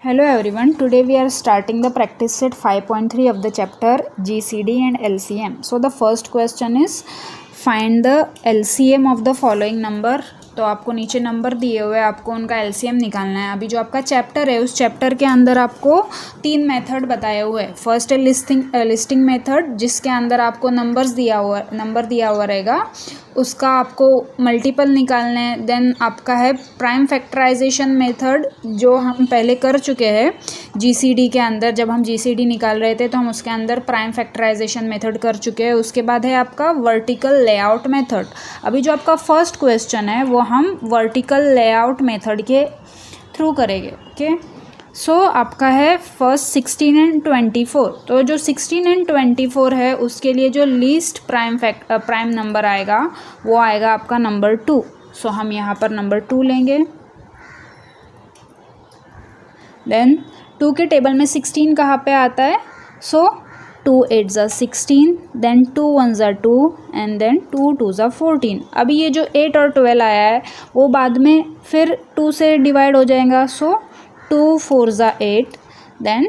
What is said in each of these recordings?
Hello everyone, today we are starting the practice set 5.3 of the chapter GCD and LCM. So the first question is find the LCM of the following number. तो आपको नीचे number दिए हुए आपको उनका LCM निकालना है। अभी जो आपका चैप्टर है उस चैप्टर के अंदर आपको 3 मेथड बताए हुए हैं। फर्स्ट है लिस्टिंग मेथड, जिसके अंदर आपको नंबर दिया हुआ रहेगा, उसका आपको मल्टीपल निकालना है। देन आपका है प्राइम फैक्टराइजेशन मेथड, जो हम पहले कर चुके हैं जीसीडी के अंदर। जब हम जीसीडी निकाल रहे थे तो हम उसके अंदर प्राइम फैक्टराइजेशन मेथड कर चुके हैं। उसके बाद है आपका वर्टिकल लेआउट मेथड। अभी जो आपका फर्स्ट क्वेश्चन है वो हम वर्टिकल लेआउट मेथड के थ्रू करेंगे। ओके, सो आपका है फर्स्ट 16 एंड 24। तो जो 16 एंड 24 है उसके लिए जो लीस्ट प्राइम नंबर आएगा वो आएगा आपका नंबर 2। सो हम यहाँ पर नंबर 2 लेंगे। देन 2 के टेबल में 16 कहाँ पे आता है? सो 2 8 ज़ा 16, देन 2 1 ज़ा 2 एंड देन 2 2 ज़ा 14। अभी ये जो 8 और 12 आया है वो बाद में फिर 2 से डिवाइड हो जाएगा। सो 2 4 ज़ा 8, देन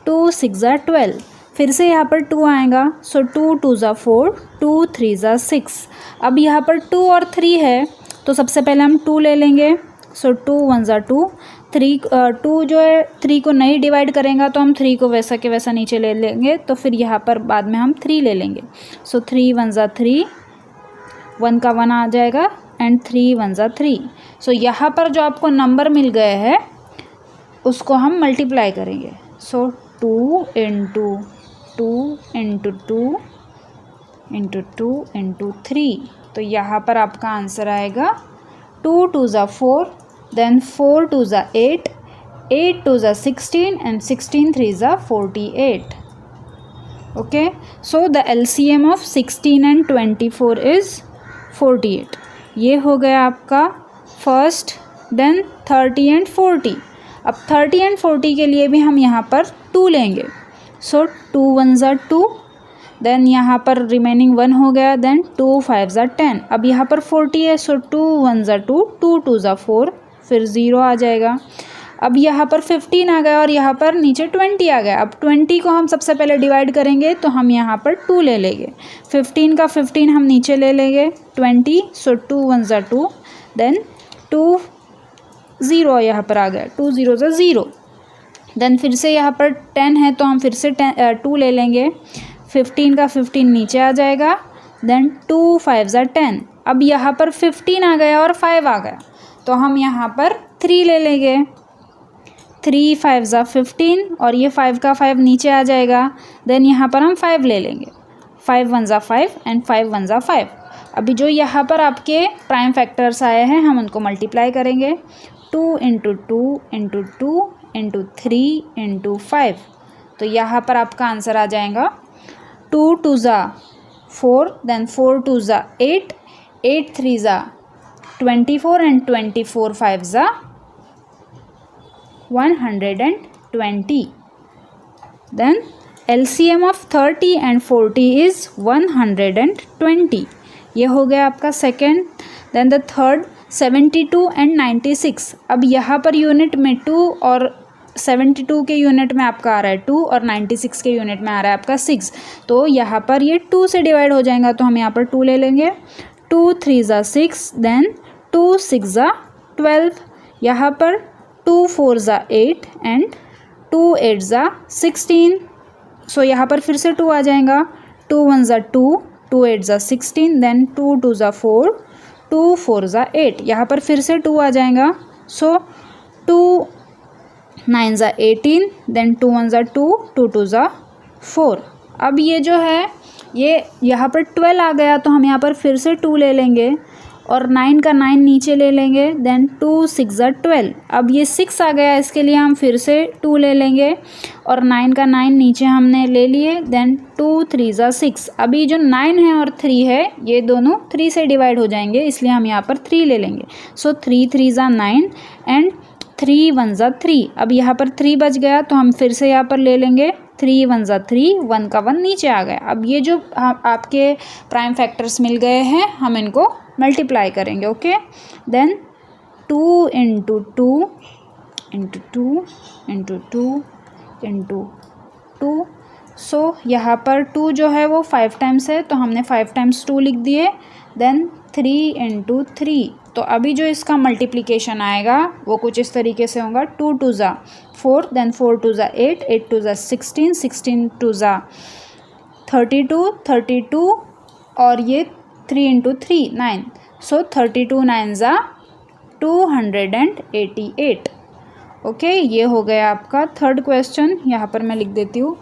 2 6 ज़ा 12। फिर से यहाँ पर 2 आएगा। सो 2 2 ज़ा 4, 2 3 ज़ा 6। अब यहाँ पर 2 और 3 है तो सबसे पहले हम 2 ले लेंगे। सो 2 1 ज़ा 2, 2 जो है 3 को नहीं डिवाइड करेंगे तो हम 3 को वैसा के वैसा नीचे ले लेंगे, तो फिर यहाँ पर बाद में हम 3 ले लेंगे। सो 3 1 ज़ा 3, 1 का 1 आ जाएगा एंड 3 1 ज़ा 3। सो यहाँ पर जो आपको नंबर मिल गए हैं उसको हम मल्टीप्लाई करेंगे। सो 2 इंटू 2 इंटू 2 इंटू 2 इंटू 3। तो यहाँ पर आपका आंसर आएगा 2 2 ज़ा 4, then 4 2 ज़ा 8, 8 2 ज़ा 16 and 16 3 ज़ा 48. Okay, so the LCM of 16 and 24 is 48. ये हो गया आपका फर्स्ट। Then 30 and 40। अब 30 and 40 के लिए भी हम यहाँ पर 2 लेंगे। सो 2 1 ज़ा 2, देन यहाँ पर रिमेनिंग 1 हो गया, देन 2 5 ज़ा 10। अब यहाँ पर 40 है, सो 2 1 ज़ा 2, 2 2 ज़ा 4, फिर 0 आ जाएगा। अब यहाँ पर 15 आ गया और यहाँ पर नीचे 20 आ गया। अब 20 को हम सबसे पहले डिवाइड करेंगे तो हम यहाँ पर 2 ले लेंगे। 15 का 15 हम नीचे ले लेंगे 20। सो 2 1 ज़ा 2, देन 2 0 यहाँ पर आ गया, 2 0 ज़ा 0। देन फिर से यहाँ पर 10 है तो हम फिर से 2 ले लेंगे। 15 का 15 नीचे आ जाएगा, देन 2 5 ज़ा 10। अब यहाँ पर 15 आ गया और 5 आ गया तो हम यहाँ पर 3 ले लेंगे। 3 5 ज़ा 15 और ये 5 का 5 नीचे आ जाएगा। देन यहाँ पर हम 5 ले लेंगे। 5 1 ज़ा 5 एंड 5 1 ज़ा 5। अभी जो यहाँ पर आपके प्राइम फैक्टर्स आए हैं हम उनको मल्टीप्लाई करेंगे। 2 इंटू 2 इंटू 2 इंटू 3 इंटू 5। तो यहाँ पर आपका आंसर आ जाएगा 2 2 ज़ा 4, देन 4 2 ज़ा 8, 8 3 ज़ा 24 and 24 5 ज़ा 120. Then LCM of 30 and 40 is 120. ये हो गया आपका second. Then the third 72 and 96। अब यहाँ पर यूनिट में 2 और 72 के यूनिट में आपका आ रहा है 2 और 96 के यूनिट में आ रहा है आपका 6। तो यहाँ पर ये 2 से डिवाइड हो जाएगा तो हम यहाँ पर 2 ले लेंगे। 2 3 ज़ा 6, देन 2 6 ज़ा 12। यहाँ पर 2 4 ज़ा 8 एंड 2 8 ज़ा 16। सो यहाँ पर फिर से 2 आ जाएगा। 2 1 ज़ा 2, 2 8 ज़ा 16, देन 2 2 ज़ा 4, 2 4 ज़ा 8। यहाँ पर फिर से 2 आ जाएगा। सो 2 9 ज़ा 18, देन 2 1 ज़ा 2, 2 2 ज़ा 4। अब ये जो है ये यहाँ पर 12 आ गया तो हम यहाँ पर फिर से 2 ले लेंगे और 9 का 9 नीचे ले लेंगे। देन 2 6 ज़ा 12। अब ये 6 आ गया, इसके लिए हम फिर से 2 ले लेंगे और 9 का 9 नीचे हमने ले लिए। देन 2 3 ज़ा 6। अभी जो 9 है और 3 है ये दोनों 3 से डिवाइड हो जाएंगे, इसलिए हम यहाँ पर 3 ले लेंगे। सो 3 3 ज़ा 9 एंड 3 1 ज़ा 3। अब यहाँ पर 3 बच गया तो हम फिर से यहाँ पर ले लेंगे। 3 1 ज़ा 3, 1 का 1 नीचे आ गया। अब ये जो आपके प्राइम फैक्टर्स मिल गए हैं हम इनको मल्टीप्लाई करेंगे। Okay, then 2 into 2 into two into two into two. So यहाँ पर 2 जो है वो 5 टाइम्स है, तो हमने 5 टाइम्स 2 लिख दिए। Then 3 into 3। तो अभी जो इसका मल्टीप्लिकेशन आएगा वो कुछ इस तरीके से होगा, 2 2 ज़ा 4, देन 4 2 ज़ा 8, 8 2 ज़ा 16, 16 2 ज़ा 32, 32 और ये 3 इंटू 3 9। सो 32 9 ज़ा 288। ओके, ये हो गया आपका थर्ड क्वेश्चन। यहाँ पर मैं लिख देती हूँ,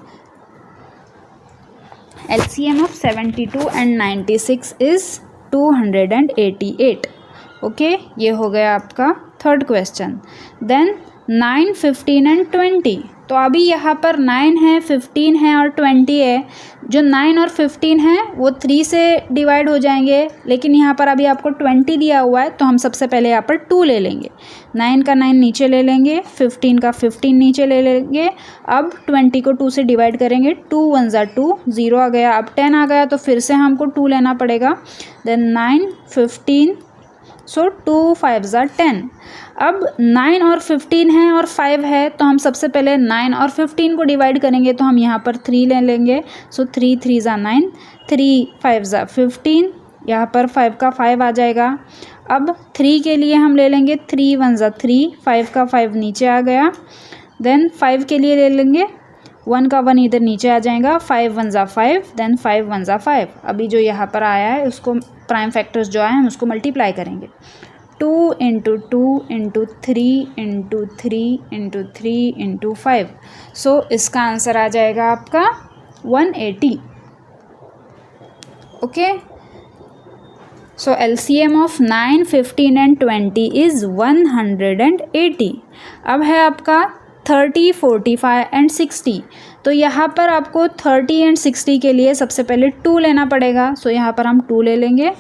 LCM of 72 and 96 is 288। Okay, ये हो गया आपका थर्ड क्वेश्चन। Then 9, 15 and 20। तो अभी यहाँ पर 9 है, 15 है और 20 है। जो 9 और 15 है वो 3 से डिवाइड हो जाएंगे, लेकिन यहाँ पर अभी आपको 20 दिया हुआ है, तो हम सबसे पहले यहाँ पर 2 ले लेंगे। 9 का 9 नीचे ले लेंगे, 15 का 15 नीचे ले लेंगे। अब 20 को 2 से डिवाइड करेंगे, 2 1 ज़ा 2, 0 आ गया। अब 10 आ गया तो फिर से हमको 2 लेना पड़ेगा। देन 9 15, सो 2 5 ज़ा 10। अब 9 और 15 है और 5 है, तो हम सबसे पहले 9 और 15 को डिवाइड करेंगे, तो हम यहाँ पर 3 ले लेंगे। सो 3 3 ज़ा 9, 3 5 ज़ा 15, यहाँ पर 5 का 5 आ जाएगा। अब 3 के लिए हम ले लेंगे 3 1 ज़ा 3, 5 का 5 नीचे आ गया। देन 5 के लिए ले लेंगे 1 का 1 इधर नीचे आ जाएगा, 5 1 ज़ा 5, देन 5 1 ज़ा 5। अभी जो यहाँ पर आया है उसको प्राइम फैक्टर्स जो आए हैं उसको मल्टीप्लाई करेंगे, 2 into 2 into 3 into 3 into 3 into 5। सो इसका आंसर आ जाएगा आपका 180। Okay, so LCM of 9, 15 and 20 is 180। अब है आपका 30, 45 एंड 60। तो यहाँ पर आपको 30 एंड 60 के लिए सबसे पहले 2 लेना पड़ेगा। सो यहाँ पर हम 2 ले लेंगे,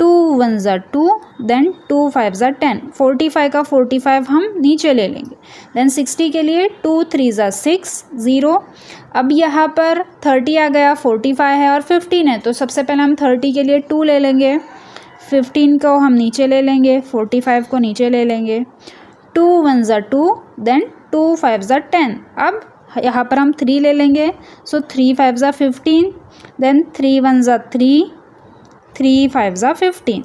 2 1 ज़ा 2, देन 2 5 ज़ा 10, 45 का 45 हम नीचे ले लेंगे। देन 60 के लिए 2 3 ज़ा 6, 0। अब यहाँ पर 30 आ गया, 45 है और 15 है, तो सबसे पहले हम 30 के लिए 2 ले लेंगे, 15 को हम नीचे ले लेंगे, 45 को नीचे ले लेंगे। 2 1 ज़ा 2, देन 2 5 ज़ा 10। अब यहाँ पर हम 3 ले लेंगे, सो 3 5 ज़ा 15, देन 3 1 ज़ा 3, 3 5 ज़ा 15,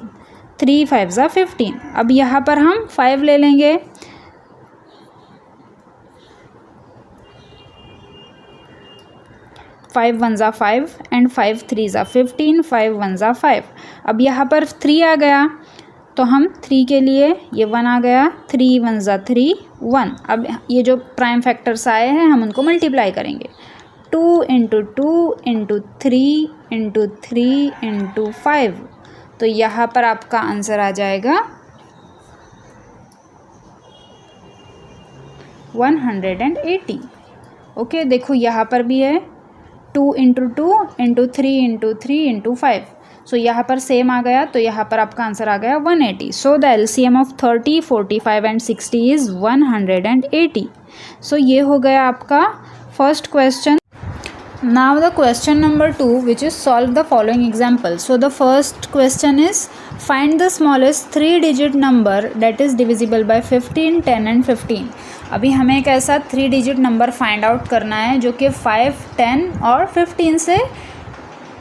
3 5 ज़ा 15। अब यहाँ पर हम 5 ले लेंगे, 5 1 ज़ा 5 एंड 5 3 ज़ा 15, 5 1 ज़ा 5। अब यहाँ पर 3 आ गया, तो हम 3 के लिए ये 1 आ गया, 3 1 ज़ा 3, 1। अब ये जो प्राइम फैक्टर्स आए हैं हम उनको मल्टीप्लाई करेंगे, 2 इंटू 2 इंटू 3 इंटू 3 इंटू 5। तो यहाँ पर आपका आंसर आ जाएगा 180। ओके, देखो यहाँ पर भी है 2 इंटू 2 इंटू 3 इंटू 3 इंटू 5। सो यहाँ पर सेम आ गया, तो यहाँ पर आपका आंसर आ गया 180। So the LCM of 30, 45 and 60 is 180। सो ये हो गया आपका first question. Now the question number 2, which is solve the following example. So the first question is find the smallest 3-digit number that is divisible by 15, 10 and 15. अभी हमें एक ऐसा 3-digit number find out करना है जो कि 5, 10 और 15 से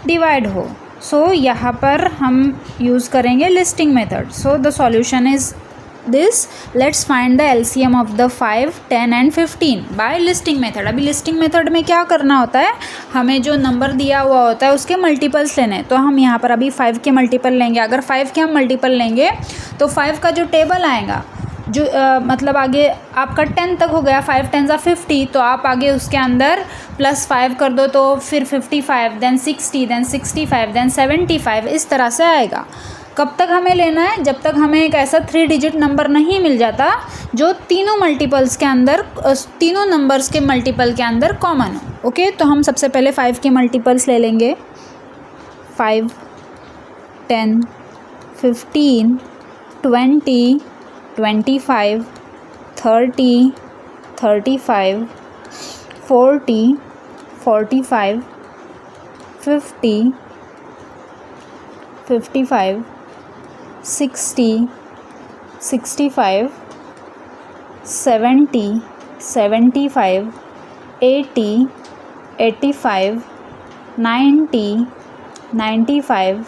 डिवाइड हो। सो यहाँ पर हम यूज़ करेंगे listing method. So the solution is this, let's find the LCM of the 5, 10 and 15 by listing method. अभी लिस्टिंग मेथड में क्या करना होता है, हमें जो नंबर दिया हुआ होता है उसके मल्टीपल्स लेने हैं। तो हम यहाँ पर अभी 5 के मल्टीपल लेंगे। अगर 5 के हम मल्टीपल लेंगे तो 5 का जो टेबल आएगा, जो मतलब आगे आपका 10 तक हो गया, 5 10 ज़ा 50, तो आप आगे उसके अंदर +5 कर दो, तो फिर 55, देन 60, देन 65, देन 75, इस तरह से आएगा। कब तक हमें लेना है, जब तक हमें एक ऐसा 3-digit नंबर नहीं मिल जाता जो तीनों मल्टीपल्स के अंदर, तीनों नंबर्स के मल्टीपल के अंदर कॉमन हो। ओके, तो हम सबसे पहले 5 के मल्टीपल्स ले लेंगे, 5 10 15 20 25 30 35 40 45 50 55 60 65 70, 75, 80, 85, 90, 95,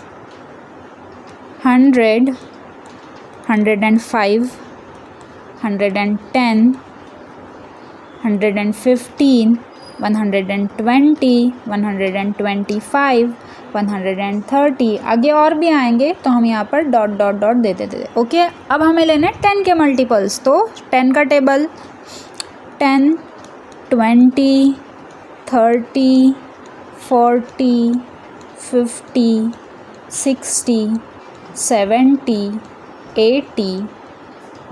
100, 105, 110, 115, 120, 125, 130, आगे और भी आएंगे तो हम यहाँ पर डॉट डॉट डॉट देते थे। ओके, अब हमें लेने 10 के मल्टीपल्स, तो 10 का टेबल 10, 20, 30, 40, 50, 60, 70, 80,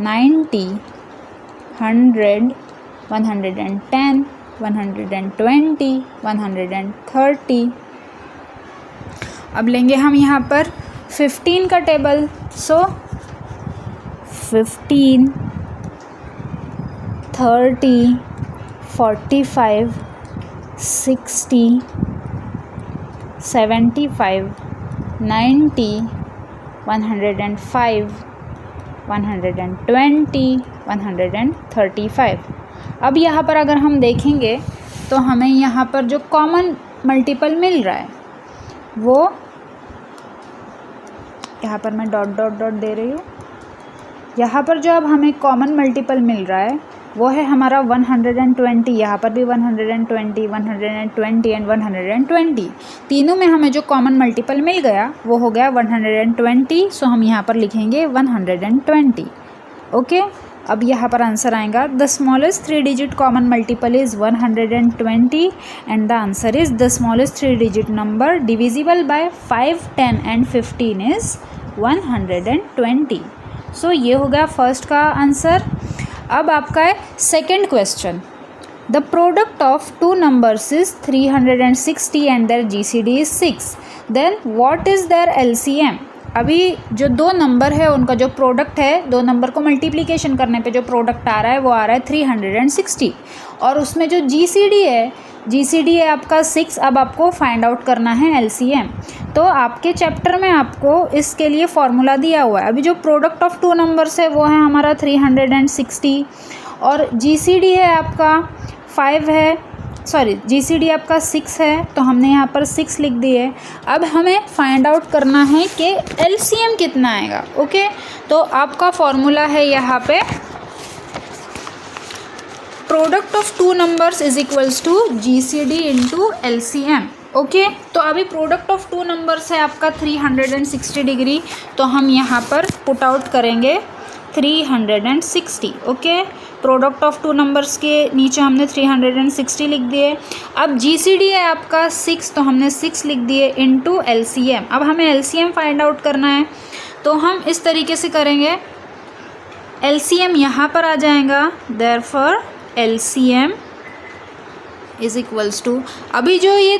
90, 100, 110, 120, 130। अब लेंगे हम यहाँ पर 15 का टेबल, सो 15, 30, 45, 60, 75, 90, 105, 120, 135। अब यहाँ पर अगर हम देखेंगे तो हमें यहाँ पर जो कॉमन मल्टीपल मिल रहा है वो, यहाँ पर मैं डॉट डॉट डॉट दे रही हूँ, यहाँ पर जो अब हमें कॉमन मल्टीपल मिल रहा है वो है हमारा 120, यहाँ पर भी 120, 120 एंड 120। तीनों में हमें जो कॉमन मल्टीपल मिल गया वो हो गया 120, सो हम यहाँ पर लिखेंगे 120। ओके, अब यहाँ पर आंसर आएगा the smallest 3 digit common multiple is 120 and the answer is the smallest 3 digit number divisible by 5, 10 and 15 is 120। So ये हो गया फर्स्ट का आंसर। अब आपका है second question, the product of 2 numbers is 360 and their GCD is 6, then what is their LCM. अभी जो 2 number है उनका जो प्रोडक्ट है, 2 नंबर को मल्टीप्लिकेशन करने पे जो प्रोडक्ट आ रहा है वो आ रहा है 360, और उसमें जो जीसीडी है आपका 6। अब आपको फाइंड आउट करना है एलसीएम। तो आपके चैप्टर में आपको इसके लिए फॉर्मूला दिया हुआ है। अभी जो प्रोडक्ट ऑफ 2 नंबर्स है वो है हमारा 360, और जीसीडी है आपका 5 है, सॉरी जीसीडी आपका 6 है, तो हमने यहाँ पर 6 लिख दिए। अब हमें फाइंड आउट करना है कि एलसीएम कितना आएगा। ओके, तो आपका फॉर्मूला है यहाँ पे product of 2 numbers is equals to GCD into LCM. Okay, तो अभी प्रोडक्ट ऑफ 2 नंबर्स है आपका 360 डिग्री, तो हम यहाँ पर पुट आउट करेंगे 360। ओके, प्रोडक्ट ऑफ 2 नंबर्स के नीचे हमने 360 लिख दिए। अब जीसीडी है आपका 6, तो हमने 6 लिख दिए इंटू एलसीएम। अब हमें एलसीएम फाइंड आउट करना है, तो हम इस तरीके से करेंगे, एलसीएम यहाँ पर आ जाएगा, therefore LCM is equals to, अभी जो ये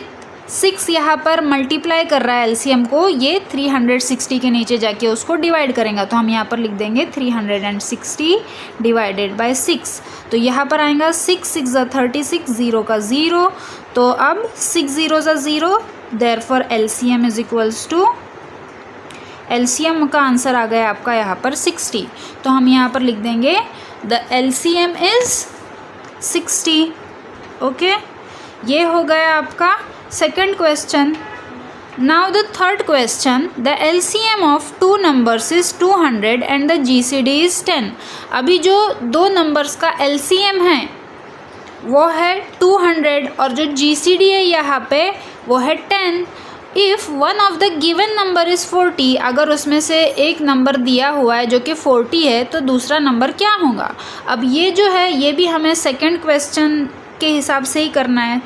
6 यहाँ पर मल्टीप्लाई कर रहा है एलसीएम को, ये 360 के नीचे जाके उसको डिवाइड करेंगे, तो हम यहाँ पर लिख देंगे 360 डिवाइडेड बाय 6। तो यहाँ पर आएगा 6 6 ज़ा 36, 0 का 0, तो अब 6 0 ज़ा 0, therefore LCM is equals to, LCM का आंसर आ गया आपका यहाँ पर 60, तो हम यहाँ पर लिख देंगे द एलसीएम इज़ 60। ओके, ये हो गया आपका second question. Now the third question, the LCM of 2 numbers is 200 and the GCD is 10। अभी जो 2 नंबर्स का एलसीएम है वो है 200 और जो जीसीडी है यहाँ पे वो है 10। If one of the given number is 40, अगर उसमें से एक नंबर दिया हुआ है जो कि 40 है, तो दूसरा नंबर क्या होगा। अब ये जो है ये भी हमें सेकंड क्वेश्चन के हिसाब से ही करना है,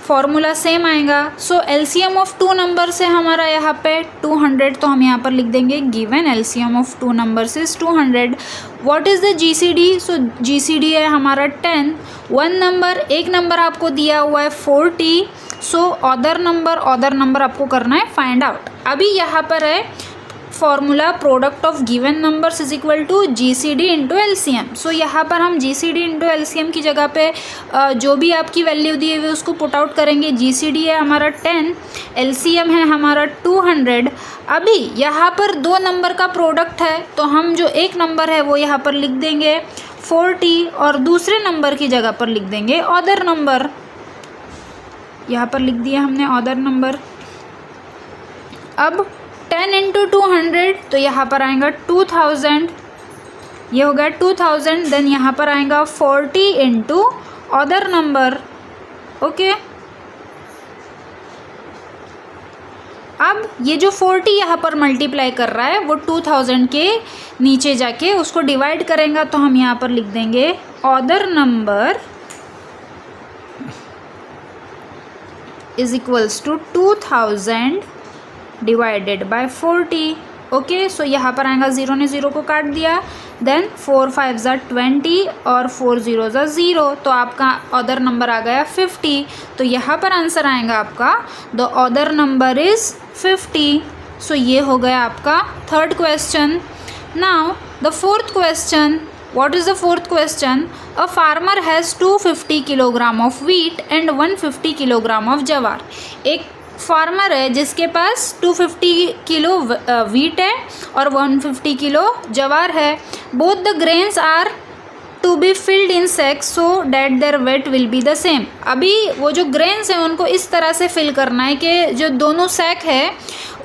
फॉर्मूला सेम आएगा। सो एलसीएम ऑफ 2 नंबर्स है हमारा यहाँ पे 200, तो हम यहाँ पर लिख देंगे given LCM of 2 numbers is 200। What is the GCD, so GCD है हमारा 10। एक नंबर आपको दिया हुआ है 40, सो अदर नंबर आपको करना है फाइंड आउट। अभी यहाँ पर है formula product of given numbers is equal to GCD into LCM. So यहाँ पर हम जीसीडी इंटू एलसीएम की जगह पे जो भी आपकी वैल्यू दी हुई है उसको पुट आउट करेंगे। जीसीडी है हमारा 10, एलसीएम है हमारा 200। अभी यहाँ पर 2 नंबर का प्रोडक्ट है, तो हम जो एक नंबर है वो यहाँ पर लिख देंगे 40 और दूसरे नंबर की जगह पर लिख देंगे अदर नंबर। यहाँ पर लिख दिया हमने अदर नंबर। अब 10 इंटू 200 तो यहाँ पर आएगा 2000, ये हो गया 2000। देन यहाँ पर आएगा 40 इंटू अदर नंबर। ओके, अब ये जो 40 यहाँ पर मल्टीप्लाई कर रहा है वो 2000 के नीचे जाके उसको डिवाइड करेंगे, तो हम यहाँ पर लिख देंगे other number is equals to 2000 divided by 40। Okay, so यहाँ पर आएगा 0 ने 0 को काट दिया। देन 4 5 ज़ा 20 और 4 0 ज़ा 0, तो आपका अदर नंबर आ गया 50। तो यहाँ पर आंसर आएगा आपका द अदर नंबर इज़ 50। सो ये हो गया आपका third question. Now the fourth question, what is the fourth question? A farmer has 250 kilogram of wheat and 150 kilogram of जवार। एक फार्मर है जिसके पास 250 किलो वीट है और 150 किलो जवार है। Both the grains are to be filled in sack so that their weight will be the same. अभी वो जो ग्रेन्स हैं उनको इस तरह से फिल करना है कि जो दोनों सैक है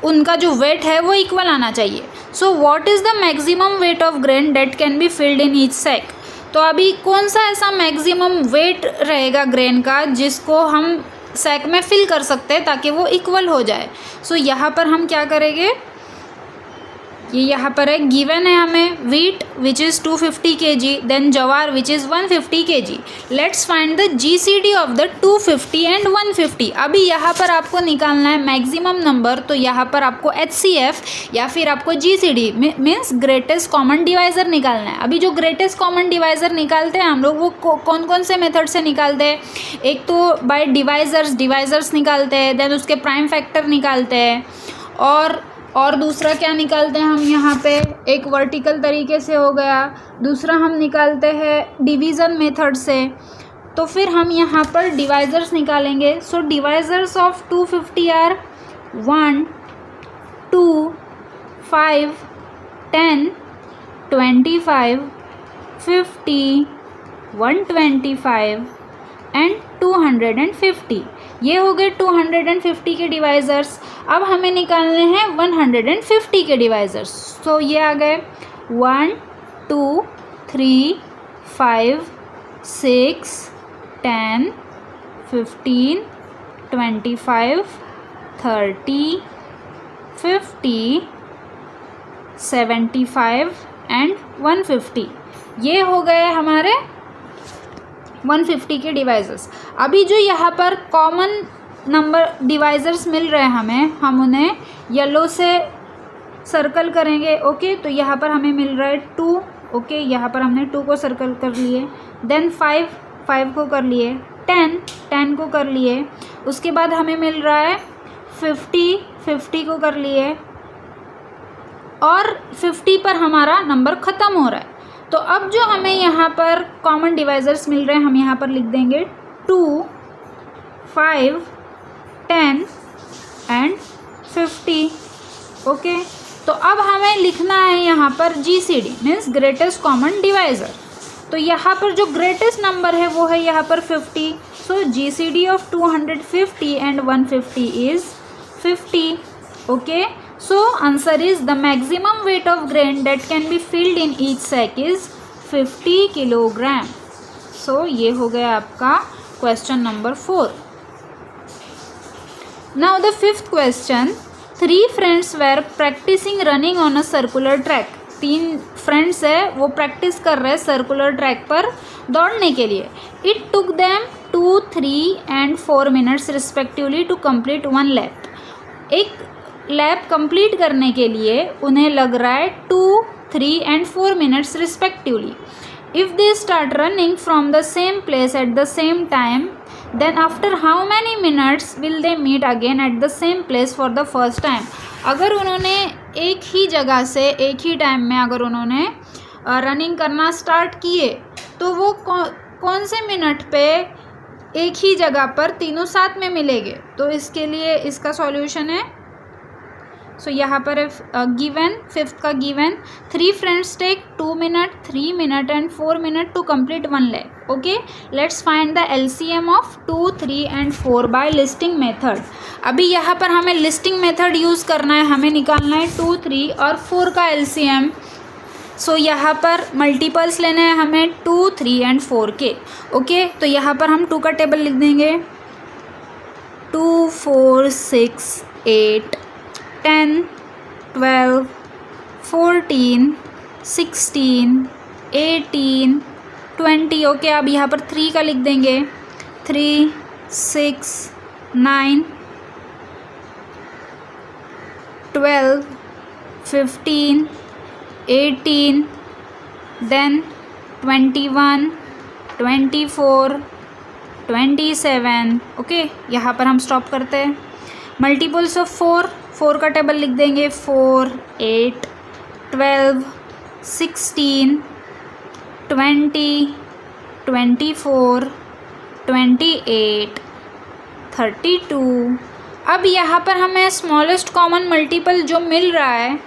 उनका जो वेट है वो इक्वल आना चाहिए। So what is the maximum weight of grain that can be filled in each sack. तो अभी कौन सा ऐसा मैक्सिमम वेट रहेगा ग्रेन का जिसको हम सैक में फिल कर सकते हैं ताकि वो इक्वल हो जाए। सो यहाँ पर हम क्या करेंगे, ये यहाँ पर है गिवन है हमें wheat which is 250 kg, then jowar which is 150 kg। Let's find the GCD of the 250 and 150। अभी यहाँ पर आपको निकालना है मैक्सिमम नंबर, तो यहाँ पर आपको HCF या फिर आपको GCD means greatest common divisor निकालना है। अभी जो ग्रेटेस्ट कॉमन डिवाइज़र निकालते हैं हम लोग वो कौन कौन से मेथड से निकालते हैं? एक तो बाय डिवाइज़र्स निकालते हैं, देन उसके प्राइम फैक्टर निकालते हैं, और दूसरा क्या निकालते हैं हम यहाँ पे, एक वर्टिकल तरीके से हो गया, दूसरा हम निकालते हैं डिवीज़न मेथड से। तो फिर हम यहाँ पर डिवाइज़र्स निकालेंगे। सो डिवाइज़र्स ऑफ 250 आर 1 2 5 10 25 50 125 एंड 250। ये हो गए 250 के डिवाइज़र्स। अब हमें निकालने हैं 150 के डिवाइज़र्स। तो ये आ गए 1 2 3 5 6 10 15 25 30 50 75 एंड 150। ये हो गए हमारे 150 के डिवाइज़र्स। अभी जो यहाँ पर कॉमन नंबर डिवाइज़र्स मिल रहे हैं हमें, हम उन्हें येलो से सर्कल करेंगे। ओके, तो यहाँ पर हमें मिल रहा है 2। ओके, यहाँ पर हमने 2 को सर्कल कर लिए। देन 5 को कर लिए, 10 को कर लिए। उसके बाद हमें मिल रहा है 50 को कर लिए, और 50 पर हमारा नंबर ख़त्म हो रहा है। तो अब जो हमें यहाँ पर कॉमन डिवाइज़र्स मिल रहे हैं हम यहाँ पर लिख देंगे 2 5 10 एंड 50। ओके, तो अब हमें लिखना है यहाँ पर GCD means greatest common divisor. तो यहाँ पर जो ग्रेटेस्ट नंबर है वो है यहाँ पर 50। सो GCD of 250 and 150 is 50। Okay, so answer is the maximum weight of grain that can be filled in each sack is 50 kilogram। so ये हो गया आपका question number 4। now the fifth question, 3 friends were practicing running on a circular track। 3 friends है वो practice कर रहे हैं circular track पर दौड़ने के लिए। It took them 2 3 and 4 minutes respectively to complete 1 lap. एक लैप कंप्लीट करने के लिए उन्हें लग रहा है 2 3 and 4 minutes respectively. If they start running from the same place at the same time then after how many minutes will they meet again at the same place for the first time. अगर उन्होंने एक ही जगह से एक ही time में अगर उन्होंने running करना स्टार्ट किए तो वो कौन से मिनट पे एक ही जगह पर तीनों साथ में मिलेंगे। तो इसके लिए इसका सॉल्यूशन है सो यहाँ पर गिवन, फिफ्थ का given, 3 friends take 2 minute, 3 minute and 4 minute to complete 1 lap. Okay, let's find the LCM of 2, 3 and 4 by listing method. अभी यहाँ पर हमें लिस्टिंग मेथड यूज़ करना है, हमें निकालना है 2, 3 और 4 का LCM. सो यहाँ पर मल्टीपल्स लेने हैं हमें 2, 3 एंड 4 के. ओके, तो यहाँ पर हम 2 का टेबल लिख देंगे. 2, 4, 6, 8, 10, 12, 14, 16, 18, 20. ओके, अब यहाँ पर 3 का लिख देंगे. 3, 6, 9, 12, 15, 18, then 21, 24, 27. ओके, यहाँ पर हम स्टॉप करते हैं. मल्टीपल्स ऑफ 4 का टेबल लिख देंगे. 4, 8, 12, 16, 20, 24, 28, 32. अब यहाँ पर हमें स्मॉलेस्ट कॉमन मल्टीपल जो मिल रहा है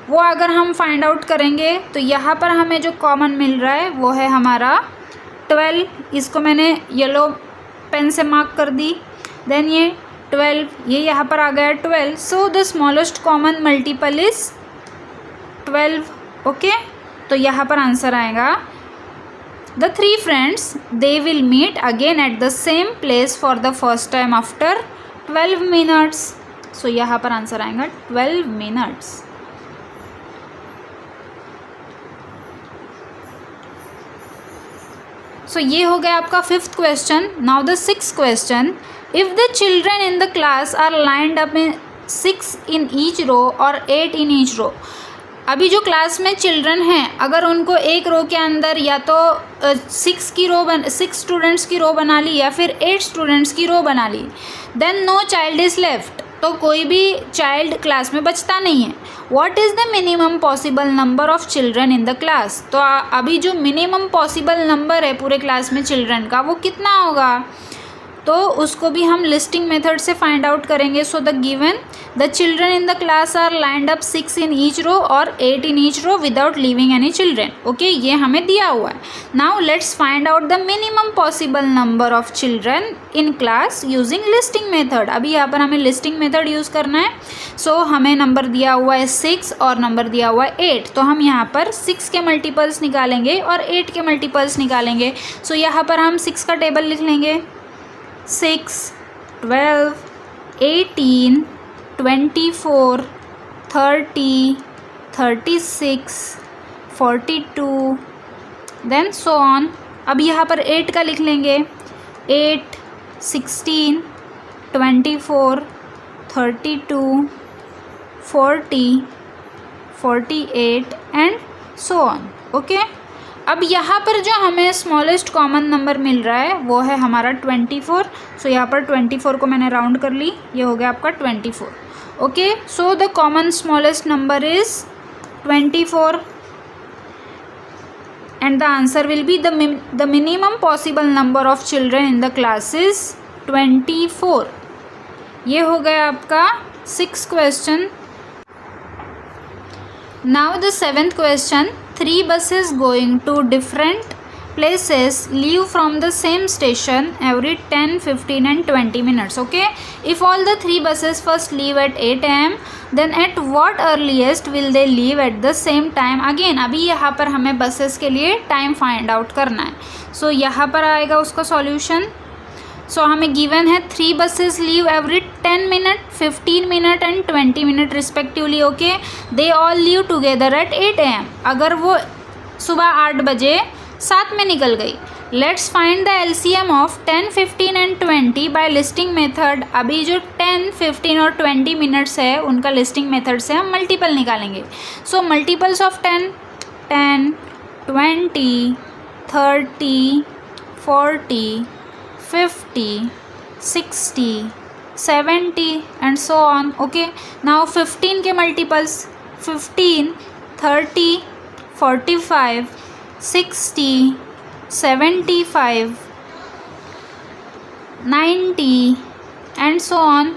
वो अगर हम फाइंड आउट करेंगे तो यहाँ पर हमें जो कॉमन मिल रहा है वो है हमारा 12. इसको मैंने येलो पेन से मार्क कर दी. देन ये 12, ये यहाँ पर आ गया 12. So the smallest common multiple is 12. Okay, तो यहाँ पर आंसर आएगा the 3 friends they will meet again at the same place for the first time after 12 minutes. So यहाँ पर आंसर आएगा 12 मिनट्स. सो ये हो गया आपका 5th question. Now the 6th question. If the children in the class are lined up in 6 in each row और 8 in each रो. अभी जो क्लास में चिल्ड्रन हैं अगर उनको एक रो के अंदर या तो 6 स्टूडेंट्स की रो बना ली या फिर 8 स्टूडेंट्स की रो बना ली, then no child is left. तो कोई भी चाइल्ड क्लास में बचता नहीं है. What is the minimum possible number of children in the class. तो अभी जो मिनिमम पॉसिबल नंबर है पूरे क्लास में चिल्ड्रन का वो कितना होगा, तो उसको भी हम लिस्टिंग मेथड से फाइंड आउट करेंगे. So the given the children in the class are lined up 6 in each row और 8 in each row without leaving any children. Okay, ये हमें दिया हुआ है. Now let's find out the minimum possible number of children in class using listing method. अभी यहाँ पर हमें लिस्टिंग मेथड यूज़ करना है. सो हमें नंबर दिया हुआ है 6 और नंबर दिया हुआ है 8. तो हम यहाँ पर 6 के मल्टीपल्स निकालेंगे और 8 के मल्टीपल्स निकालेंगे. सो यहाँ पर हम 6 का टेबल लिख लेंगे. 6, 12, 18, 24, 30, 36, 42, देन सो ऑन. अब यहाँ पर 8 का लिख लेंगे. 8, 16, 24, 32, 40, 48 एंड सो ऑन. ओके, अब यहाँ पर जो हमें स्मॉलेस्ट कॉमन नंबर मिल रहा है वो है हमारा 24. सो यहाँ पर 24 को मैंने राउंड कर ली, ये हो गया आपका 24. Okay, so the common smallest number is 24 and the answer will be the minimum possible number of children in the class is 24. ये हो गया आपका 6th question. Now the 7th question. 3 buses going to different places leave from the same station every 10, 15 and 20 minutes. Okay, if all the 3 buses first leave at 8 am, then at what earliest will they leave at the same time again. अभी यहाँ पर हमें buses के लिए time find out करना है. So यहाँ पर आएगा उसका सॉल्यूशन. सो हमें गिवन है 3 buses leave every 10 minute, 15 minute and 20 minute respectively. Okay, they all leave together at 8 am. अगर वो सुबह 8 बजे साथ में निकल गई. Let's find the LCM of 10, 15 and 20 by listing method. अभी जो 10, 15 और 20 मिनट्स है उनका लिस्टिंग मेथड से हम मल्टीपल निकालेंगे. सो multiples of 10, 10, 20, 30, 40, 50, 60, 70 and so on. Okay, now 15 के multiples 15, 30, 45, 60, 75, 90 and so on.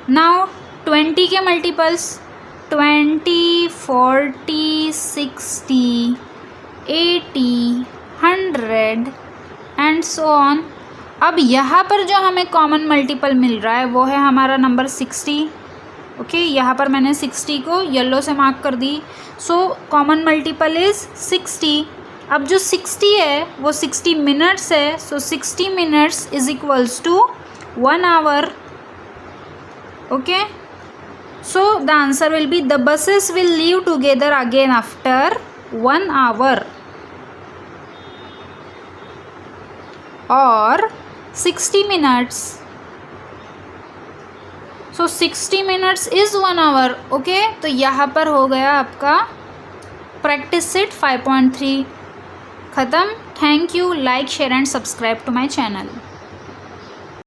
Now 20 के मल्टीपल्स 20, 40, 60, 80, 100 एंड सो ऑन। अब यहाँ पर जो हमें कॉमन मल्टीपल मिल रहा है वो है हमारा नंबर 60। ओके, यहाँ पर मैंने 60 को येलो से मार्क कर दी। So common multiple is 60। अब जो 60 है वो 60 मिनट्स है। So 60 minutes is equals to 1 hour. Okay, so the answer will be the buses will leave together again after 1 hour or 60 minutes. So 60 minutes is 1 hour. Okay, तो यहाँ पर हो गया आपका प्रैक्टिस सेट 5.3 ख़त्म। Thank you. Like, share and subscribe to my channel.